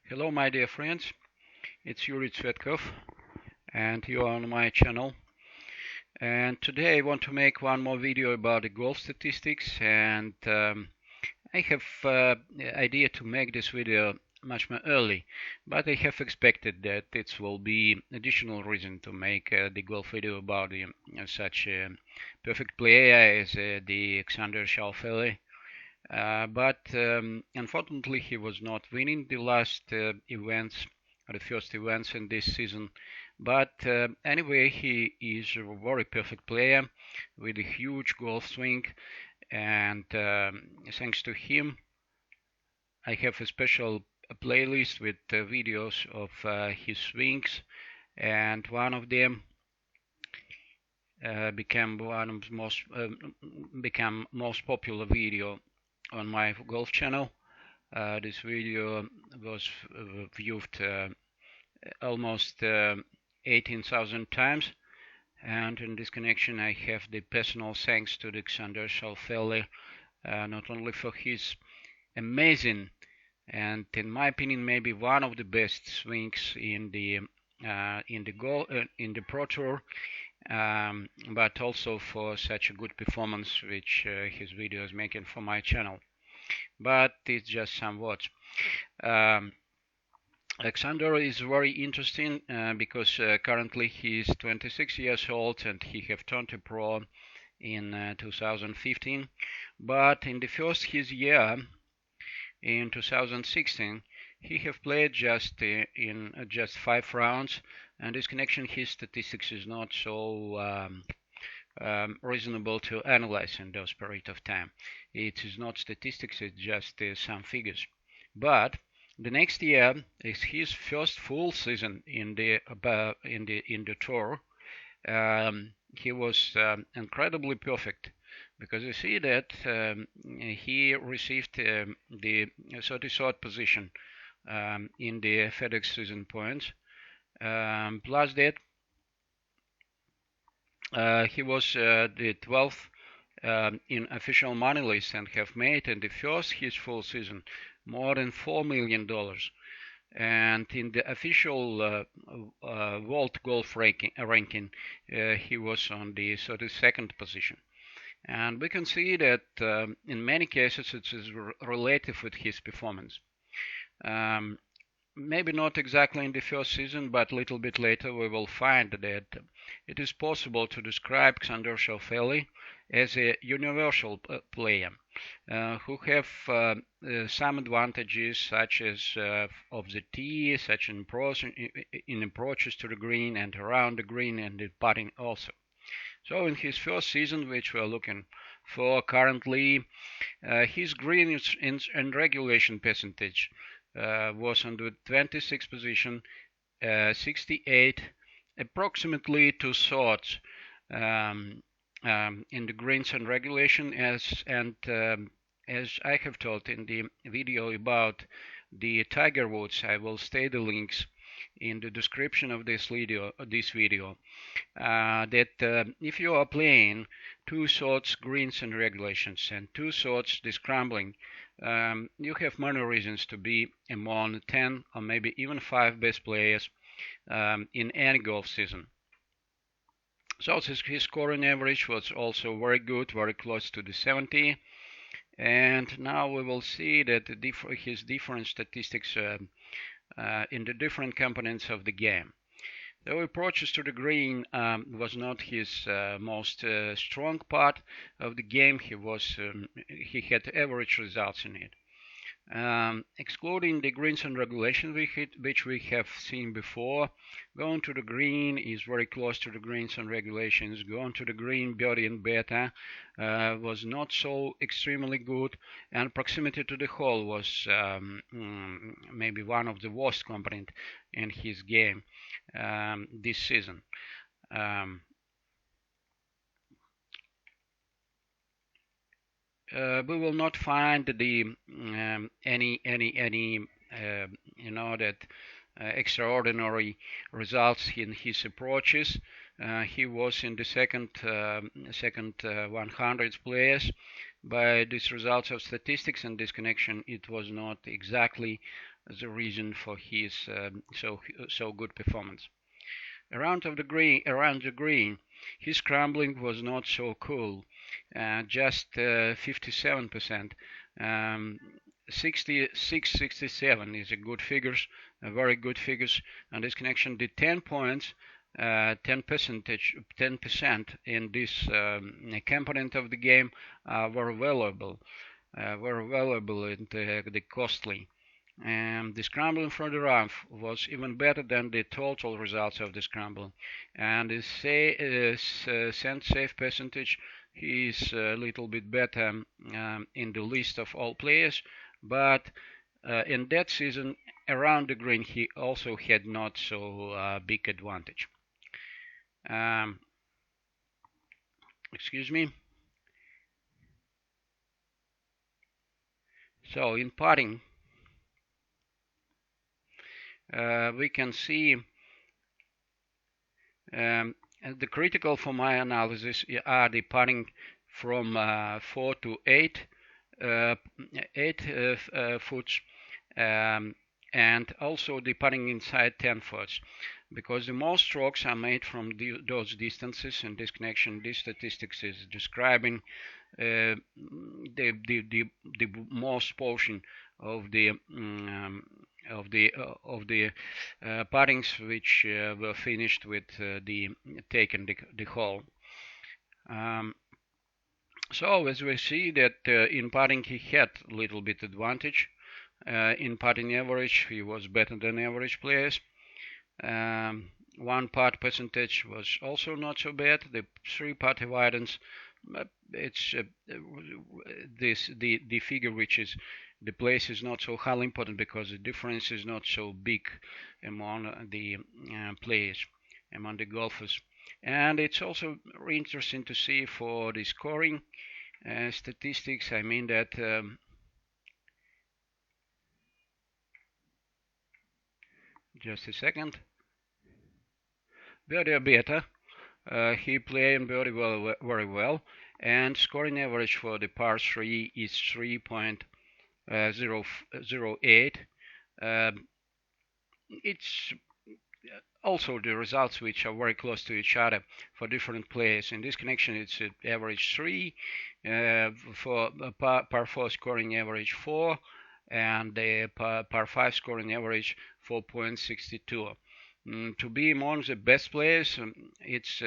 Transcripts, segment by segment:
Hello my dear friends, it's Yuri Tsvetkov and you are on my channel, and today I want to make one more video about the golf statistics, and I have idea to make this video much more early, but I have expected that it will be additional reason to make the golf video about such a perfect player as the Xander Schauffele. But unfortunately, he was not winning the last events, the first events in this season. But anyway, he is a very perfect player with a huge golf swing, and thanks to him, I have a special playlist with videos of his swings, and one of them became one of the most popular video on my golf channel. This video was viewed almost 18,000 times, and in this connection I have the personal thanks to the Xander Schauffele, not only for his amazing and, in my opinion, maybe one of the best swings in the Pro Tour, but also for such a good performance which his video is making for my channel. But it's just some words. Alexander is very interesting because currently he is 26 years old and he have turned a pro in 2015. But in the first his year, in 2016, he have played just in just 5 rounds, and this connection his statistics is not so reasonable to analyze in those period of time. It is not statistics, it's just some figures. But the next year is his first full season in the tour. He was incredibly perfect, because you see that he received the 33rd position in the FedEx season points. Plus that, he was the 12th in official money list and have made in the first his full season more than $4 million. And in the official World Golf ranking, he was on the 32nd position. And we can see that in many cases it is relative with his performance. Maybe not exactly in the first season, but a little bit later we will find that it is possible to describe Xander Schauffele as a universal player who have some advantages, such as of the tee, such in approaches to the green and around the green, and the putting also. So in his first season, which we are looking for currently, his green and regulation percentage was on the 26th position, 68, approximately 2/3 in the greens and regulation, as I have told in the video about the Tiger Woods. I will state the links in the description of this video. That if you are playing 2/3 greens and regulations and 2/3 the scrambling, you have many reasons to be among 10 or maybe even 5 best players in any golf season. So his scoring average was also very good, very close to the 70. And now we will see that his different statistics in the different components of the game. The approaches to the green was not his most strong part of the game. He had average results in it. Excluding the greens and regulation which we have seen before, going to the green is very close to the greens and regulations. Going to the green, birdie and better, was not so extremely good, and proximity to the hole was maybe one of the worst component in his game this season. We will not find the any extraordinary results in his approaches. He was in the second 100 players. By these results of statistics and this connection, it was not exactly the reason for his so good performance. Around the green, his scrambling was not so cool, just 57%. 66, 67 is a good figures, very good figures. And this connection did 10 points, 10% in this component of the game were valuable, and the costly. And the scrambling from the rough was even better than the total results of the scrambling. And the sand safe percentage is a little bit better in the list of all players, but in that season around the green he also had not so big advantage. Excuse me. So in putting, we can see the critical for my analysis are the putting from 4 to 8 foot, and also the putting inside 10 foot, because the most strokes are made from those distances. And this connection, this statistics is describing the most portion of the puttings which were finished with the taking the hole. So as we see that in putting he had a little bit advantage. In putting average he was better than average players. One putt percentage was also not so bad. The 3-putt avoidance, it's the figure which is the place is not so highly important because the difference is not so big among the players, among the golfers. And it's also interesting to see for the scoring statistics. I mean that just a second. Birdie better. He played birdie very well, and scoring average for the par 3 is 3.008. It's also the results which are very close to each other for different players. In this connection, it's average 3, for par 4 scoring average 4, and the par 5 scoring average 4.62. To be among the best players, it's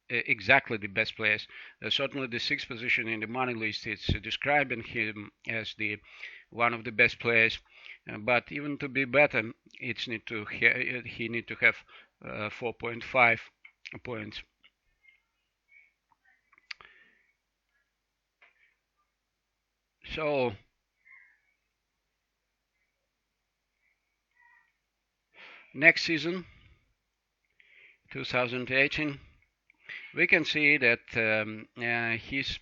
exactly the best players. Certainly the 6th position in the money list, it's describing him as the one of the best players. But even to be better, he need to have 4.5 points. So next season, 2018, we can see that his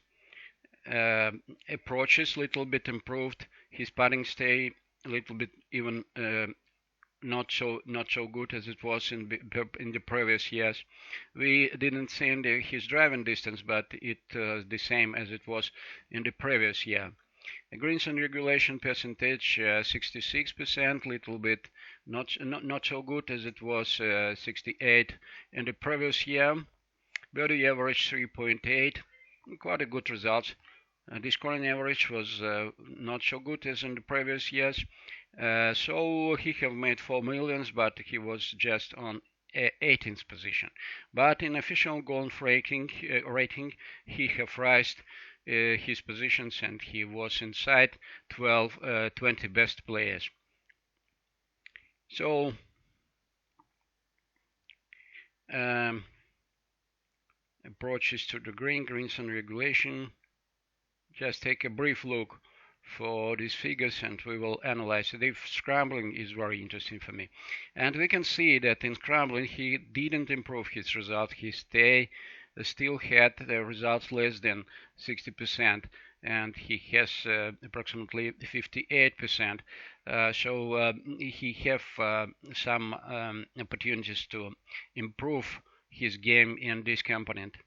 approach is a little bit improved. His putting stay a little bit even not so good as it was in the previous years. We didn't see his driving distance, but it the same as it was in the previous year. The greens and regulation percentage 66%, little bit not so good as it was 68 in the previous year. Birdie average 3.8, quite a good result. The scoring average was not so good as in the previous years. So he have made 4 millions, but he was just on 18th position. But in official golf rating, he have raised his positions, and he was inside 20 best players. So approaches to the greens and regulation. Just take a brief look for these figures and we will analyze it. If scrambling is very interesting for me. And we can see that in scrambling he didn't improve his result. He still had the results less than 60%, and he has approximately 58%. So he have some opportunities to improve his game in this component.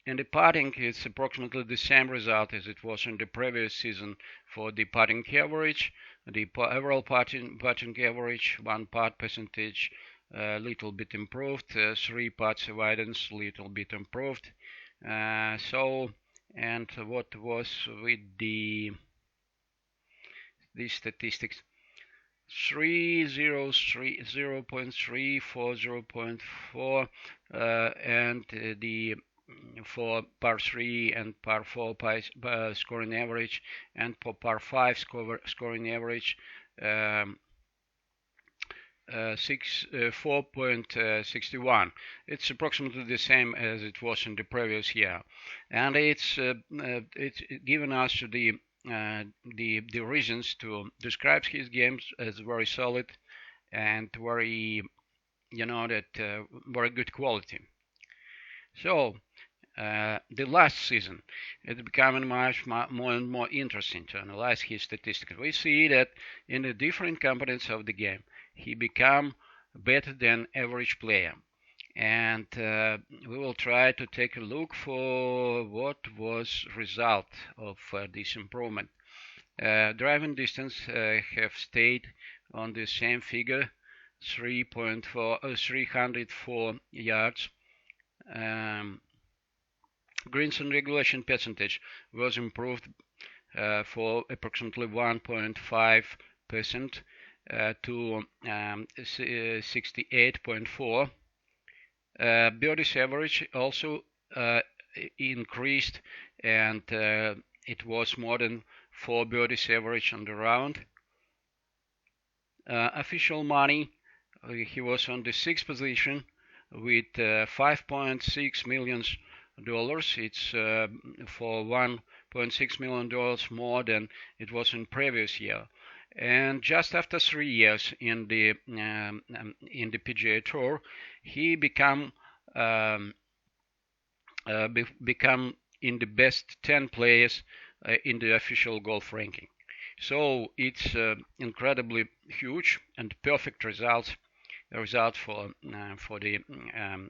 In the putting, it's approximately the same result as it was in the previous season for the putting average. The overall putting average, 1 putt percentage, little bit improved, 3 putts avoidance, little bit improved. And what was with the statistics? 0.3, 0.3, 0.4, and the for par 3 and par 4 scoring average, and for par 5 scoring average, 4.61. It's approximately the same as it was in the previous year, and it's given us the reasons to describe his games as very solid and very, very good quality. So the last season, it's becoming much more and more interesting to analyze his statistics. We see that in the different components of the game, he become better than average player. And we will try to take a look for what was result of this improvement. Driving distance have stayed on the same figure, 304 yards. Greens and regulation percentage was improved for approximately 1.5% to 68.4. Birdies average also increased, and it was more than 4 birdies average on the round. Official money, he was on the 6th position with $5.6 million. It's for $1.6 million more than it was in previous year. And just after 3 years in the PGA Tour, he become in the best 10 players in the official golf ranking. So it's incredibly huge and perfect result for the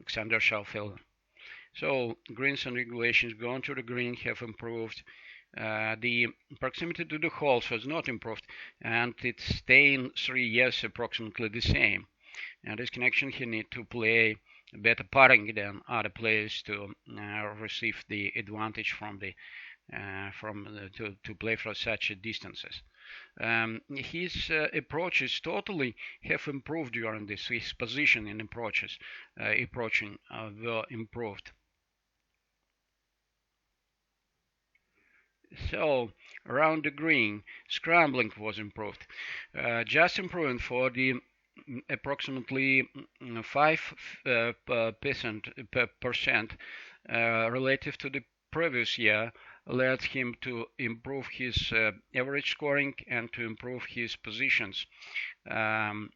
Xander Schauffele. So greens and regulations going to the green have improved. The proximity to the holes has not improved, and it's staying 3 years approximately the same. And this connection, he need to play better putting than other players to receive the advantage from the to play for such distances. His approaches totally have improved during this. His position in approaching were improved. So around the green, scrambling was improved. Just improving for the approximately 5% relative to the previous year led him to improve his average scoring and to improve his positions in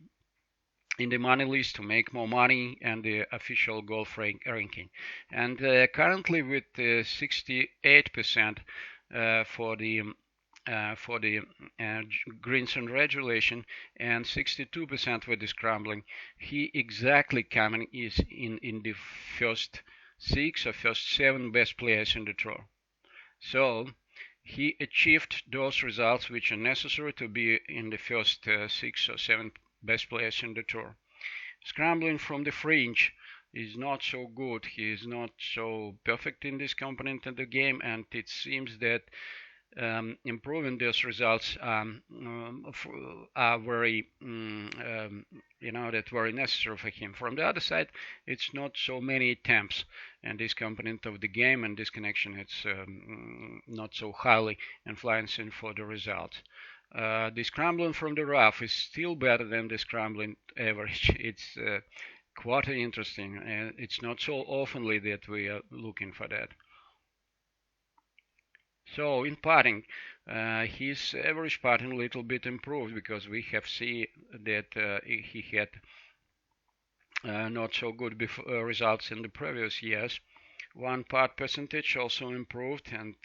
the money list, to make more money and the official golf ranking. And currently with 68% for the greens and regulation and 62% with the scrambling, he exactly coming is in the first 6 or first 7 best players in the tour. So he achieved those results which are necessary to be in the first 6 or 7 best players in the tour. Scrambling from the fringe is not so good. He is not so perfect in this component of the game, and it seems that improving those results are very, that very necessary for him. From the other side, it's not so many attempts, and this component of the game and this connection, it's not so highly influencing for the results. The scrambling from the rough is still better than the scrambling average. It's quite interesting, and it's not so oftenly that we are looking for that. So in putting, his average putting a little bit improved, because we have seen that he had not so good results in the previous years. 1 putt percentage also improved, and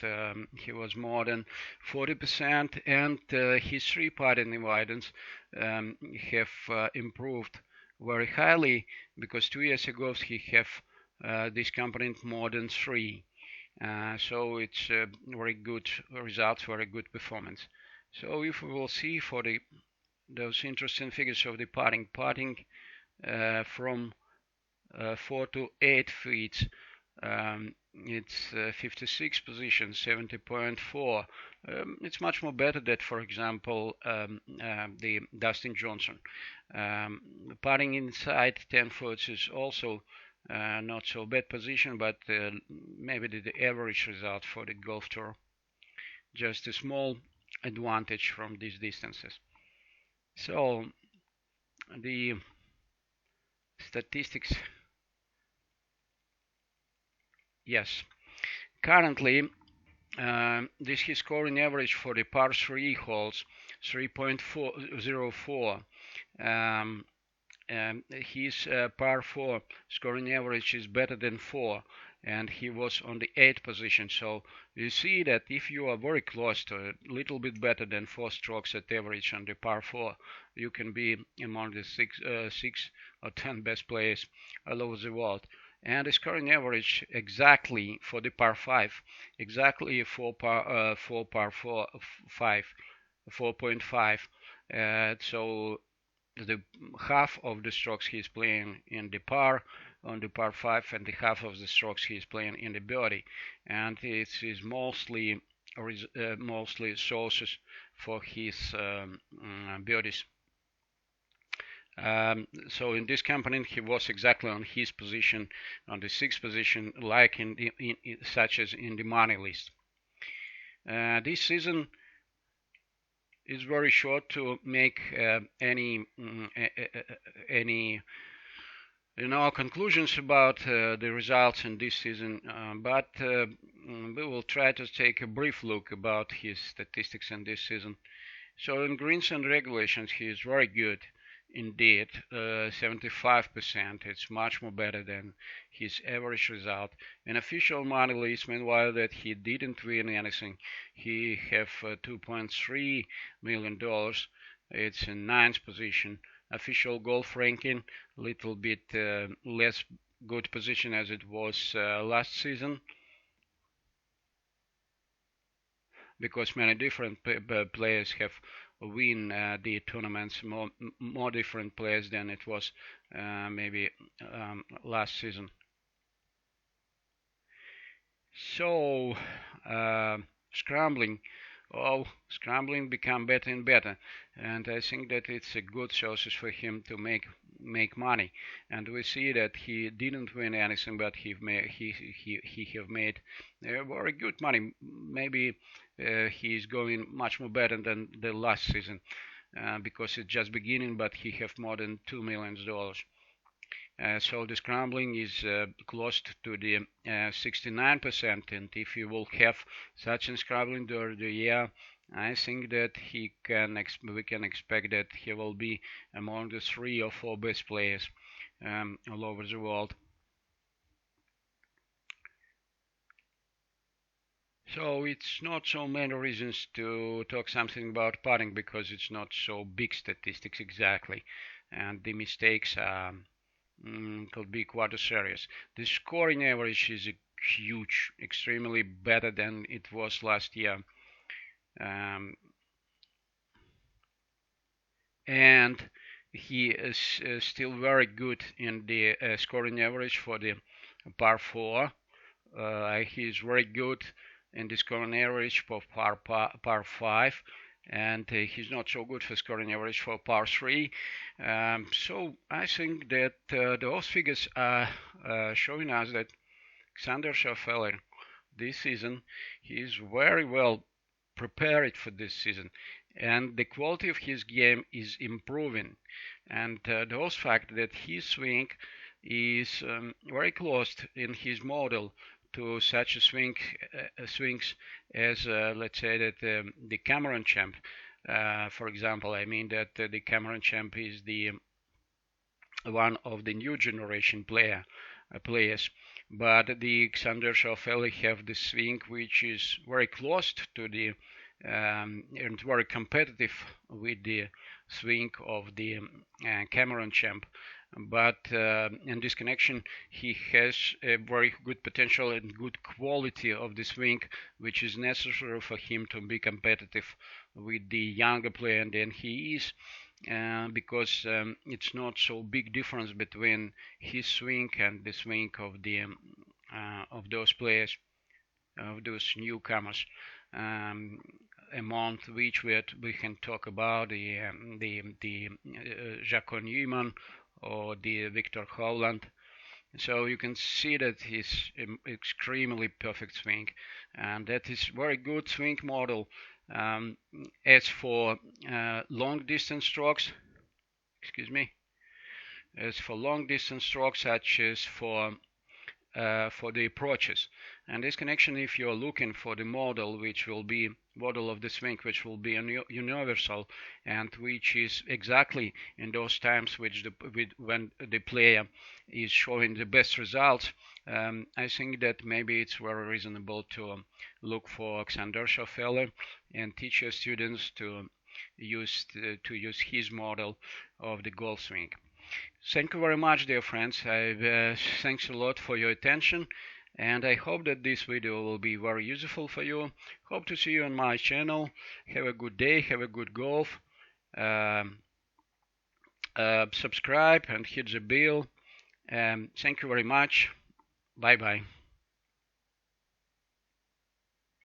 he was more than 40%, and his 3 putting avoidance have improved very highly, because 2 years ago he have this component more than 3. So it's very good results, very good performance. So if we will see for those interesting figures of the putting from 4 to 8 feet, it's 56 position, 70.4. It's much more better than, for example, the Dustin Johnson. Putting inside 10 foot is also not so bad position, but maybe the average result for the golf tour. Just a small advantage from these distances. So the statistics, yes. Currently, this his scoring average for the par 3 holes, 3.404. His par 4 scoring average is better than 4, and he was on the 8th position. So you see that if you are very close to a little bit better than 4 strokes at average on the par 4, you can be among the 6 or 10 best players all over the world. And the scoring average exactly for the par 5, exactly for par 5, 4.5. So the half of the strokes he's playing in the par on the par 5, and the half of the strokes he's playing in the birdie, and it is mostly sources for his birdies. So in this component he was exactly on his position, on the 6th position, like such as in the money list. This season is very short to make any conclusions about the results in this season, but we will try to take a brief look about his statistics in this season. So in greens and regulations he is very good indeed, 75%. It's much more better than his average result. In official money list, meanwhile, that he didn't win anything, he have $2.3 million. It's in 9th position. Official golf ranking, little bit less good position as it was last season, because many different players have win the tournaments, more different players than it was maybe last season. So scrambling become better and better, and I think that it's a good sources for him to make money. And we see that he didn't win anything, but he have made very good money. Maybe he's going much more better than the last season, because it's just beginning, but he have more than $2 million. So the scrambling is close to the 69%, and if you will have such a scrambling during the year, I think that we can expect that he will be among the 3 or 4 best players all over the world. So it's not so many reasons to talk something about putting, because it's not so big statistics exactly, and the mistakes could be quite serious. The scoring average is huge, extremely better than it was last year. And he is still very good in the scoring average for the par 4. He is very good in the scoring average for par 5, and he's not so good for scoring average for par 3. So I think that those figures are showing us that Xander Schauffele this season, he is very well prepared for this season, and the quality of his game is improving, and those fact that his swing is very close in his model to such a swings as let's say that the Cameron Champ, for example. I mean that the Cameron Champ is the one of the new generation players, but the Xander Schauffele have the swing which is very close to the and very competitive with the swing of the Cameron Champ. but in this connection he has a very good potential and good quality of the swing, which is necessary for him to be competitive with the younger player than he is, because it's not so big difference between his swing and the swing of those players, of those newcomers, um, among which we can talk about the Jaco Newman or the Victor Hovland. So you can see that he's extremely perfect swing, and that is very good swing model. Um, as for long distance strokes, excuse me, as for long distance strokes, such as for the approaches. And this connection, if you're looking for the model which will be model of the swing, which will be universal and which is exactly in those times when the player is showing the best results, I think that maybe it's very reasonable to look for Xander Schauffele and teach your students to use his model of the golf swing. Thank you very much, dear friends. Thanks a lot for your attention, and I hope that this video will be very useful for you. Hope to see you on my channel. Have a good day, have a good golf. Subscribe and hit the bell. Thank you very much. Bye bye.